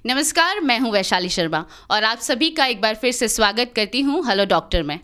नमस्कार, मैं हूं वैशाली शर्मा और आप सभी का एक बार फिर से स्वागत करती हूं हेलो डॉक्टर में।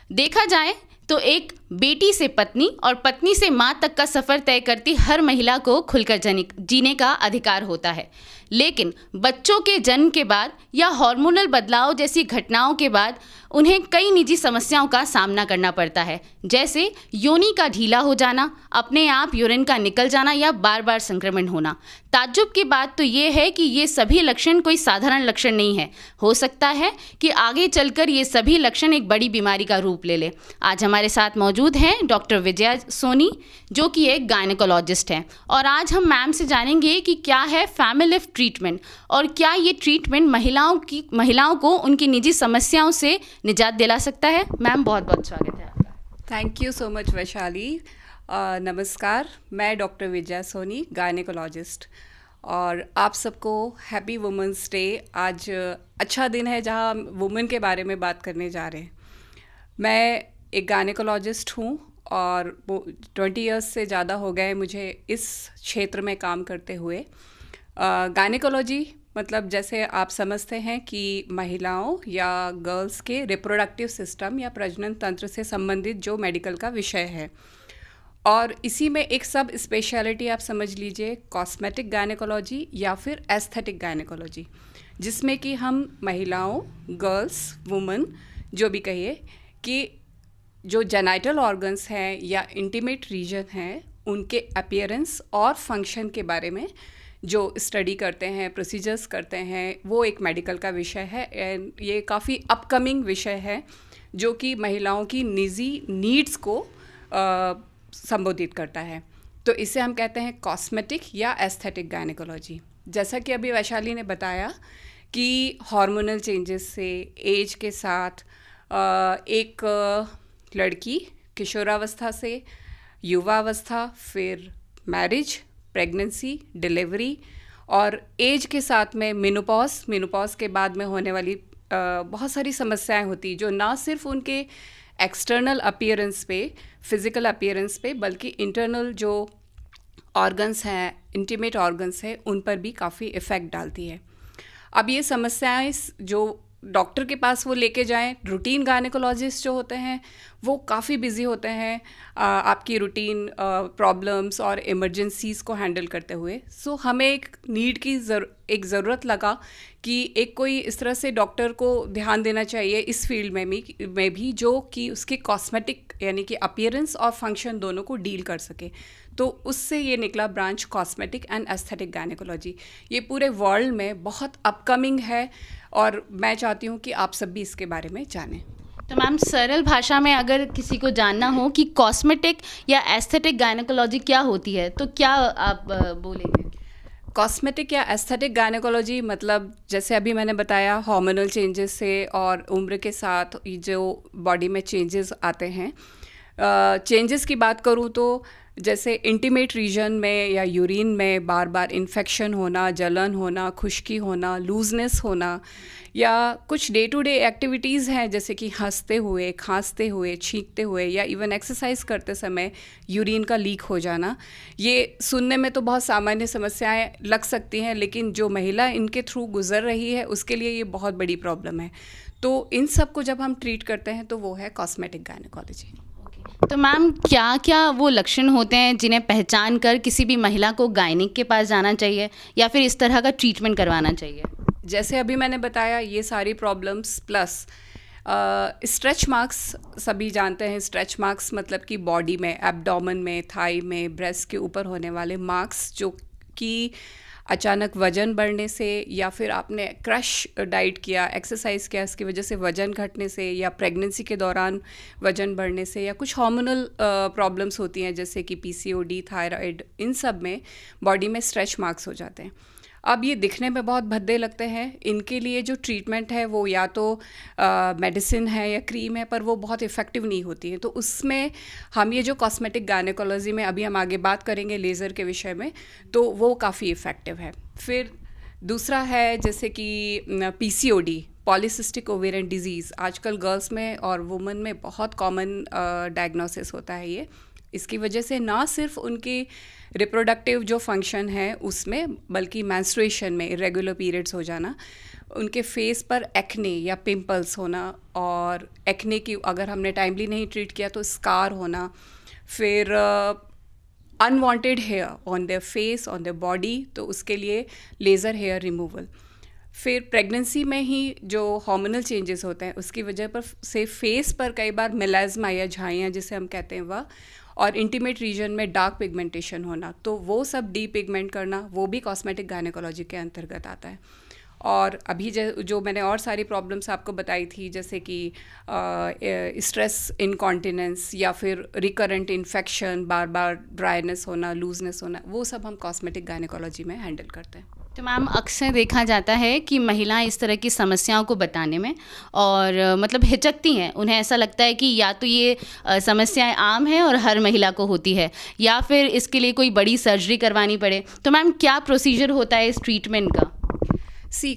देखा जाए तो एक बेटी से पत्नी और पत्नी से माँ तक का सफ़र तय करती हर महिला को खुलकर जीने का अधिकार होता है, लेकिन बच्चों के जन्म के बाद या हार्मोनल बदलाव जैसी घटनाओं के बाद उन्हें कई निजी समस्याओं का सामना करना पड़ता है, जैसे योनि का ढीला हो जाना, अपने आप यूरिन का निकल जाना या बार बार संक्रमण होना। ताज्जुब की बात तो ये है कि ये सभी लक्षण कोई साधारण लक्षण नहीं है। हो सकता है कि आगे चलकर ये सभी लक्षण एक बड़ी बीमारी का रूप ले ले। आज हमारे साथ मौजूद हैं डॉक्टर विजया सोनी, जो कि एक गायनेकोलॉजिस्ट हैं, और आज हम मैम से जानेंगे कि क्या है फैमिलिफ्ट ट्रीटमेंट और क्या ये ट्रीटमेंट महिलाओं को उनकी निजी समस्याओं से निजात दिला सकता है। मैम, बहुत बहुत स्वागत है आपका। Thank you so much Vaishali. नमस्कार, मैं डॉक्टर विजया सोनी, गायनेकोलॉजिस्ट, और आप सबको हैप्पी वुमेंस डे। आज अच्छा दिन है जहां हम वुमेन के बारे में बात करने जा रहे हैं। मैं एक गायनेकोलॉजिस्ट हूं और 20 इयर्स से ज़्यादा हो गए मुझे इस क्षेत्र में काम करते हुए। गायनेकोलॉजी मतलब जैसे आप समझते हैं कि महिलाओं या गर्ल्स के रिप्रोडक्टिव सिस्टम या प्रजनन तंत्र से संबंधित जो मेडिकल का विषय है, और इसी में एक सब स्पेशलिटी आप समझ लीजिए कॉस्मेटिक गायनेकोलॉजी या फिर एस्थेटिक गायनेकोलॉजी, जिसमें कि हम महिलाओं, गर्ल्स, वुमेन जो भी कहिए, कि जो जेनाइटल ऑर्गन्स हैं या इंटीमेट रीजन हैं उनके अपीयरेंस और फंक्शन के बारे में जो स्टडी करते हैं, प्रोसीजर्स करते हैं, वो एक मेडिकल का विषय है। एंड ये काफ़ी अपकमिंग विषय है जो कि महिलाओं की निजी नीड्स को संबोधित करता है। तो इसे हम कहते हैं कॉस्मेटिक या एस्थेटिक गायनेकोलॉजी। जैसा कि अभी वैशाली ने बताया कि हार्मोनल चेंजेस से एज के साथ एक लड़की किशोरावस्था से युवावस्था, फिर मैरिज, प्रेगनेंसी, डिलीवरी और एज के साथ में मेनोपॉज के बाद में होने वाली बहुत सारी समस्याएं होती जो ना सिर्फ उनके एक्सटर्नल अपीयरेंस पे, फिज़िकल अपीयरेंस पे, बल्कि इंटरनल जो ऑर्गन्स हैं, इंटीमेट ऑर्गन्स हैं, उन पर भी काफ़ी इफ़ेक्ट डालती है। अब ये समस्याएं जो डॉक्टर के पास वो लेके जाएं, रूटीन गायनेकोलॉजिस्ट जो होते हैं वो काफ़ी बिजी होते हैं आपकी रूटीन प्रॉब्लम्स और इमरजेंसीज़ को हैंडल करते हुए। सो हमें एक नीड की एक ज़रूरत लगा कि एक कोई इस तरह से डॉक्टर को ध्यान देना चाहिए इस फील्ड में भी जो कि उसके कॉस्मेटिक यानी कि अपीयरेंस और फंक्शन दोनों को डील कर सके। तो उससे ये निकला branch cosmetic and aesthetic gynaecology. ये पूरे वर्ल्ड में बहुत अपकमिंग है और मैं चाहती हूँ कि आप सब भी इसके बारे में जानें। तो मैम, सरल भाषा में अगर किसी को जानना हो कि कॉस्मेटिक या एस्थेटिक गायनेकोलॉजी क्या होती है, तो क्या आप बोलेंगे? कॉस्मेटिक या एस्थेटिक गायनेकोलॉजी मतलब जैसे अभी मैंने बताया हार्मोनल चेंजेस से और उम्र के साथ जो बॉडी में चेंजेस आते हैं। चेंजेस की बात करूँ तो जैसे इंटीमेट रीजन में या यूरिन में बार बार इन्फेक्शन होना, जलन होना, खुश्की होना, लूजनेस होना, या कुछ डे टू डे एक्टिविटीज़ हैं जैसे कि हंसते हुए, खांसते हुए, छींकते हुए, या इवन एक्सरसाइज करते समय यूरिन का लीक हो जाना। ये सुनने में तो बहुत सामान्य समस्याएं लग सकती हैं, लेकिन जो महिला इनके थ्रू गुजर रही है उसके लिए ये बहुत बड़ी प्रॉब्लम है। तो इन सब को जब हम ट्रीट करते हैं तो वो है कॉस्मेटिक गायनेकोलॉजी। तो मैम, क्या क्या वो लक्षण होते हैं जिन्हें पहचान कर किसी भी महिला को गायनिक के पास जाना चाहिए या फिर इस तरह का ट्रीटमेंट करवाना चाहिए? जैसे अभी मैंने बताया ये सारी प्रॉब्लम्स प्लस स्ट्रेच मार्क्स सभी जानते हैं। स्ट्रेच मार्क्स मतलब कि बॉडी में, एब्डोमेन में, थाई में, ब्रेस्ट के ऊपर होने वाले मार्क्स जो कि अचानक वज़न बढ़ने से या फिर आपने क्रश डाइट किया, एक्सरसाइज किया, इसकी वजह से वज़न घटने से, या प्रेगनेंसी के दौरान वज़न बढ़ने से, या कुछ हार्मोनल प्रॉब्लम्स होती हैं जैसे कि PCOD, थायराइड, इन सब में बॉडी में स्ट्रेच मार्क्स हो जाते हैं। अब ये दिखने में बहुत भद्दे लगते हैं। इनके लिए जो ट्रीटमेंट है वो या तो मेडिसिन है या क्रीम है, पर वो बहुत इफ़ेक्टिव नहीं होती है। तो उसमें हम ये जो कॉस्मेटिक गायनेकोलॉजी में अभी हम आगे बात करेंगे लेज़र के विषय में, तो वो काफ़ी इफ़ेक्टिव है। फिर दूसरा है जैसे कि PCOD, पॉलीसिस्टिक ओवेरियन डिजीज़, आजकल गर्ल्स में और वुमेन में बहुत कॉमन डायग्नोसिस होता है ये। इसकी वजह से ना सिर्फ उनके रिप्रोडक्टिव जो फंक्शन है उसमें, बल्कि मेंस्ट्रुएशन में इरेगुलर पीरियड्स हो जाना, उनके फेस पर एक्ने या पिंपल्स होना, और एक्ने की अगर हमने टाइमली नहीं ट्रीट किया तो स्कार होना, फिर unwanted hair on their face, on their body, तो उसके लिए लेज़र हेयर रिमूवल। फिर प्रेगनेंसी में ही जो हार्मोनल चेंजेस होते हैं उसकी वजह पर से फेस पर कई बार मेलाज्मा या झाइयाँ जिसे हम कहते हैं वह, और इंटीमेट रीजन में डार्क पिगमेंटेशन होना, तो वो सब डी पिगमेंट करना वो भी कॉस्मेटिक गायनेकोलॉजी के अंतर्गत आता है। और अभी जो मैंने और सारी प्रॉब्लम्स आपको बताई थी, जैसे कि स्ट्रेस इनकॉन्टिनेंस या फिर रिकरेंट इन्फेक्शन, बार बार ड्राइनेस होना, लूजनेस होना, वो सब हम कॉस्मेटिक गायनेकोलॉजी में हैंडल करते हैं। तो मैम अक्सर देखा जाता है कि महिलाएं इस तरह की समस्याओं को बताने में और मतलब हिचकती हैं। उन्हें ऐसा लगता है कि या तो ये समस्याएं आम हैं और हर महिला को होती है, या फिर इसके लिए कोई बड़ी सर्जरी करवानी पड़े। तो मैम क्या प्रोसीजर होता है इस ट्रीटमेंट का?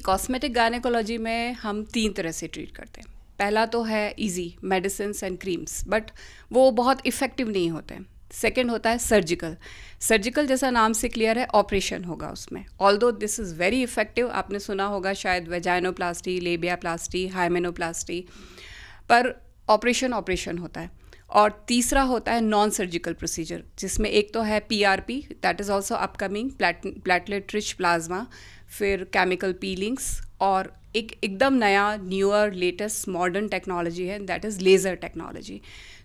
कॉस्मेटिक गायनेकोलॉजी में हम 3 तरह से ट्रीट करते हैं। पहला तो है easy medicine and creams, but वो बहुत इफ़ेक्टिव नहीं होते हैं। सेकेंड होता है सर्जिकल जैसा नाम से क्लियर है, ऑपरेशन होगा उसमें। Although this is very effective, आपने सुना होगा शायद वेजाइनोप्लास्टी, लेबियाप्लास्टी, हाइमेनोप्लास्टी, पर ऑपरेशन होता है। और तीसरा होता है नॉन सर्जिकल प्रोसीजर, जिसमें एक तो है PRP, that is also upcoming, platelet rich plasma, फिर केमिकल पीलिंग्स, और एकदम नया न्यूअर लेटेस्ट मॉडर्न टेक्नोलॉजी है, दैट इज़ लेज़र टेक्नोलॉजी।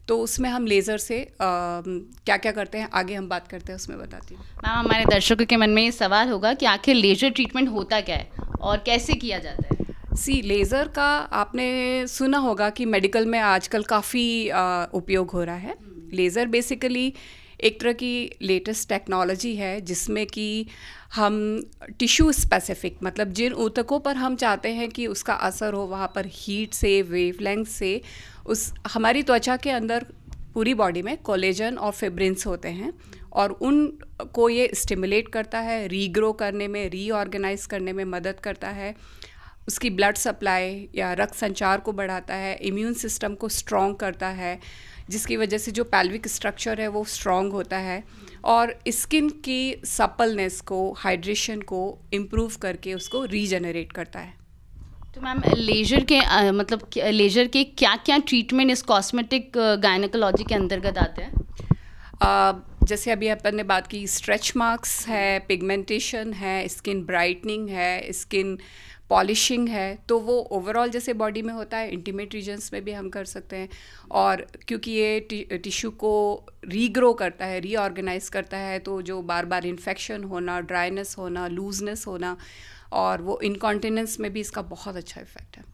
तो उसमें हम लेज़र से क्या क्या करते हैं आगे हम बात करते हैं, उसमें बताती हूँ। मैम हमारे दर्शकों के मन में ये सवाल होगा कि आखिर लेज़र ट्रीटमेंट होता क्या है और कैसे किया जाता है? लेज़र का आपने सुना होगा कि मेडिकल में आजकल काफ़ी उपयोग हो रहा है। लेज़र बेसिकली एक तरह की लेटेस्ट टेक्नोलॉजी है जिसमें कि हम टिश्यू स्पेसिफिक, मतलब जिन ऊतकों पर हम चाहते हैं कि उसका असर हो, वहाँ पर हीट से, वेवलेंथ से, उस हमारी त्वचा के अंदर पूरी बॉडी में कोलेजन और फिब्रिन्स होते हैं, और उनको ये स्टिमुलेट करता है, रीग्रो करने में, रीऑर्गेनाइज करने में मदद करता है, उसकी ब्लड सप्लाई या रक्त संचार को बढ़ाता है, इम्यून सिस्टम को स्ट्रॉन्ग करता है, जिसकी वजह से जो पैल्विक स्ट्रक्चर है वो स्ट्रॉन्ग होता है, और स्किन की सपलनेस को, हाइड्रेशन को इम्प्रूव करके उसको रीजनरेट करता है। तो मैम लेज़र के मतलब लेज़र के क्या क्या ट्रीटमेंट इस कॉस्मेटिक गायनेकोलॉजी के अंतर्गत आते हैं? जैसे अभी अपन ने बात की, स्ट्रेच मार्क्स है, पिगमेंटेशन है, स्किन ब्राइटनिंग है, स्किन पॉलिशिंग है, तो वो ओवरऑल जैसे बॉडी में होता है इंटीमेट रीजन्स में भी हम कर सकते हैं। और क्योंकि ये टिश्यू को रीग्रो करता है, रीऑर्गेनाइज करता है, तो जो बार बार इन्फेक्शन होना, ड्राइनेस होना, लूजनेस होना, और वो इनकॉन्टिनेंस में भी इसका बहुत अच्छा इफेक्ट है।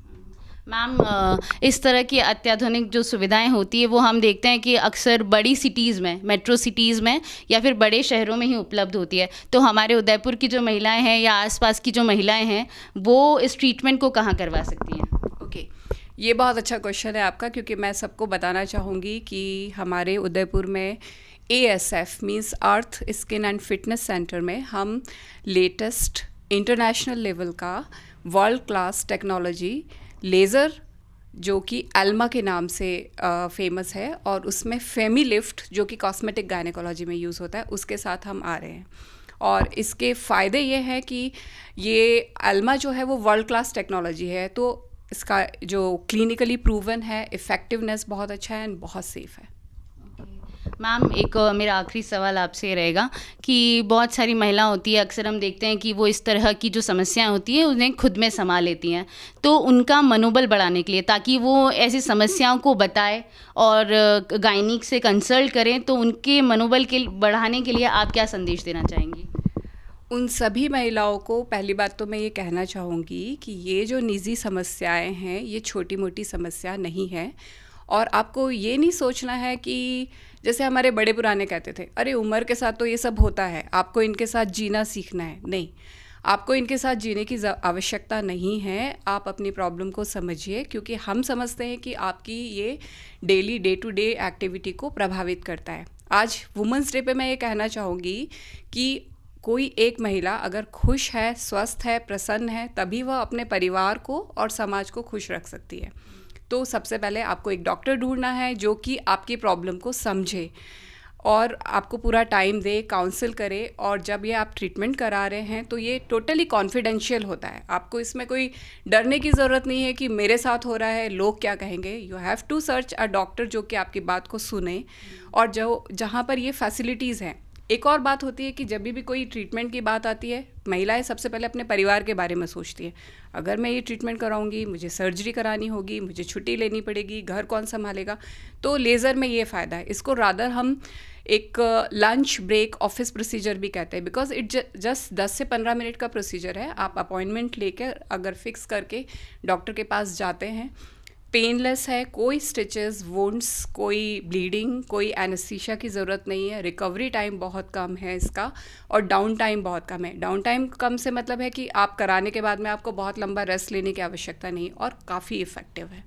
मैम इस तरह की अत्याधुनिक जो सुविधाएं होती है वो हम देखते हैं कि अक्सर बड़ी सिटीज़ में, मेट्रो सिटीज़ में या फिर बड़े शहरों में ही उपलब्ध होती है। तो हमारे उदयपुर की जो महिलाएं हैं या आसपास की जो महिलाएं हैं वो इस ट्रीटमेंट को कहाँ करवा सकती हैं? ओके, ये बहुत अच्छा क्वेश्चन है आपका, क्योंकि मैं सबको बताना चाहूँगी कि हमारे उदयपुर में ASF means earth skin and fitness centre में हम लेटेस्ट इंटरनेशनल लेवल का वर्ल्ड क्लास टेक्नोलॉजी लेज़र, जो कि एल्मा के नाम से फेमस है, और उसमें फेमिलिफ्ट जो कि कॉस्मेटिक गायनेकोलॉजी में यूज़ होता है, उसके साथ हम आ रहे हैं। और इसके फ़ायदे ये हैं कि ये एल्मा जो है वो वर्ल्ड क्लास टेक्नोलॉजी है, तो इसका जो क्लिनिकली प्रूवन है, इफ़ेक्टिवनेस बहुत अच्छा है एंड बहुत सेफ़ है। मैम एक मेरा आखिरी सवाल आपसे रहेगा कि बहुत सारी महिला होती है, अक्सर हम देखते हैं कि वो इस तरह की जो समस्याएं होती हैं उन्हें खुद में संभाल लेती हैं, तो उनका मनोबल बढ़ाने के लिए, ताकि वो ऐसी समस्याओं को बताए और गायनिक से कंसल्ट करें, तो उनके मनोबल के बढ़ाने के लिए आप क्या संदेश देना चाहेंगी? उन सभी महिलाओं को पहली बात तो मैं ये कहना चाहूँगी कि ये जो निजी समस्याएं हैं ये छोटी मोटी समस्या नहीं है, और आपको ये नहीं सोचना है कि जैसे हमारे बड़े पुराने कहते थे, अरे उम्र के साथ तो ये सब होता है, आपको इनके साथ जीना सीखना है। नहीं, आपको इनके साथ जीने की आवश्यकता नहीं है। आप अपनी प्रॉब्लम को समझिए, क्योंकि हम समझते हैं कि आपकी ये daily day to day activity को प्रभावित करता है। आज वुमेंस डे पे मैं ये कहना चाहूँगी कि कोई एक महिला अगर खुश है, स्वस्थ है, प्रसन्न है, तभी वह अपने परिवार को और समाज को खुश रख सकती है। तो सबसे पहले आपको एक डॉक्टर ढूंढना है जो कि आपकी प्रॉब्लम को समझे। और आपको पूरा टाइम दे, काउंसिल करे, और जब ये आप ट्रीटमेंट करा रहे हैं तो ये टोटली कॉन्फिडेंशियल होता है। आपको इसमें कोई डरने की ज़रूरत नहीं है कि मेरे साथ हो रहा है, लोग क्या कहेंगे। You have to search a doctor जो कि आपकी बात को सुने, और जो जहाँ पर ये फैसिलिटीज़ हैं। एक और बात होती है कि जब भी कोई ट्रीटमेंट की बात आती है, महिलाएं सबसे पहले अपने परिवार के बारे में सोचती हैं। अगर मैं ये ट्रीटमेंट कराऊंगी, मुझे सर्जरी करानी होगी, मुझे छुट्टी लेनी पड़ेगी, घर कौन संभालेगा। तो लेज़र में ये फ़ायदा है। इसको रादर हम एक लंच ब्रेक ऑफिस प्रोसीजर भी कहते हैं, बिकॉज इट जस्ट 10 से 15 मिनट का प्रोसीजर है। आप अपॉइंटमेंट लेकर अगर फिक्स करके डॉक्टर के पास जाते हैं, पेनलेस है, कोई स्टिचेस, वुंड्स, कोई ब्लीडिंग, कोई एनेस्थीसिया की ज़रूरत नहीं है। रिकवरी टाइम बहुत कम है इसका, और डाउन टाइम बहुत कम है। डाउन टाइम कम से मतलब है कि आप कराने के बाद में आपको बहुत लंबा रेस्ट लेने की आवश्यकता नहीं, और काफ़ी इफ़ेक्टिव है।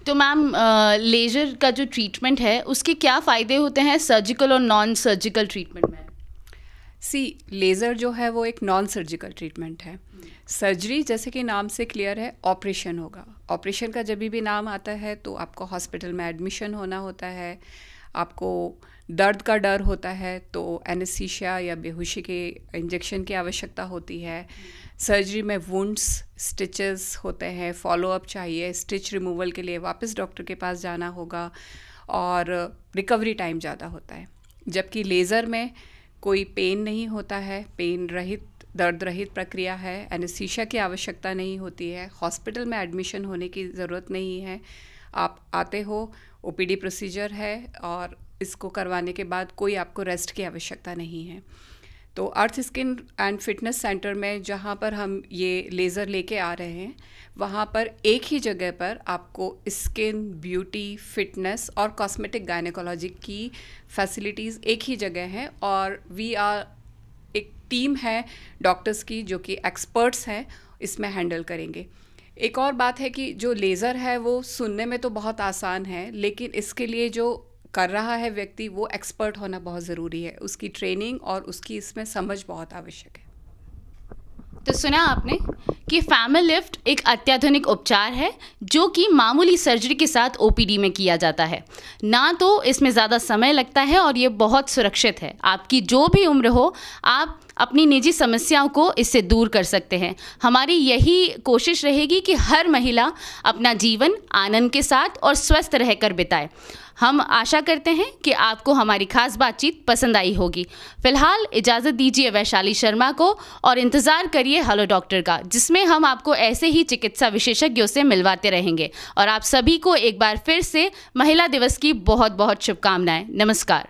तो मैम, लेज़र का जो ट्रीटमेंट है उसके क्या फ़ायदे होते हैं सर्जिकल और नॉन सर्जिकल ट्रीटमेंट में? लेज़र जो है वो एक नॉन सर्जिकल ट्रीटमेंट है। सर्जरी जैसे कि नाम से क्लियर है, ऑपरेशन होगा। ऑपरेशन का जब भी नाम आता है तो आपको हॉस्पिटल में एडमिशन होना होता है, आपको दर्द का डर होता है, तो एनेस्थीसिया या बेहोशी के इंजेक्शन की आवश्यकता होती है। सर्जरी में वुंड्स, स्टिचेस होते हैं, फॉलोअप चाहिए, स्टिच रिमूवल के लिए वापस डॉक्टर के पास जाना होगा, और रिकवरी टाइम ज़्यादा होता है। जबकि लेज़र में कोई पेन नहीं होता है, पेन रहित, दर्द रहित प्रक्रिया है, एनेस्थीसिया की आवश्यकता नहीं होती है, हॉस्पिटल में एडमिशन होने की ज़रूरत नहीं है। आप आते हो, ओपीडी प्रोसीजर है, और इसको करवाने के बाद कोई आपको रेस्ट की आवश्यकता नहीं है। तो अर्थ स्किन एंड फिटनेस सेंटर में जहाँ पर हम ये लेज़र लेके आ रहे हैं, वहाँ पर एक ही जगह पर आपको स्किन, ब्यूटी, फिटनेस और कॉस्मेटिक गायनेकोलॉजी की फैसिलिटीज़ एक ही जगह हैं, और वी आर एक टीम है डॉक्टर्स की जो कि एक्सपर्ट्स हैं, इसमें हैंडल करेंगे। एक और बात है कि जो लेज़र है वो सुनने में तो बहुत आसान है, लेकिन इसके लिए जो कर रहा है व्यक्ति वो एक्सपर्ट होना बहुत ज़रूरी है। उसकी ट्रेनिंग और उसकी इसमें समझ बहुत आवश्यक है। तो सुना आपने कि फैमिली लिफ्ट एक अत्याधुनिक उपचार है जो कि मामूली सर्जरी के साथ ओपीडी में किया जाता है। ना तो इसमें ज़्यादा समय लगता है और ये बहुत सुरक्षित है। आपकी जो भी उम्र हो, आप अपनी निजी समस्याओं को इससे दूर कर सकते हैं। हमारी यही कोशिश रहेगी कि हर महिला अपना जीवन आनंद के साथ और स्वस्थ रहकर बिताए। हम आशा करते हैं कि आपको हमारी खास बातचीत पसंद आई होगी। फिलहाल इजाज़त दीजिए वैशाली शर्मा को, और इंतज़ार करिए हेलो डॉक्टर का, जिसमें हम आपको ऐसे ही चिकित्सा विशेषज्ञों से मिलवाते रहेंगे। और आप सभी को एक बार फिर से महिला दिवस की बहुत बहुत शुभकामनाएं। नमस्कार।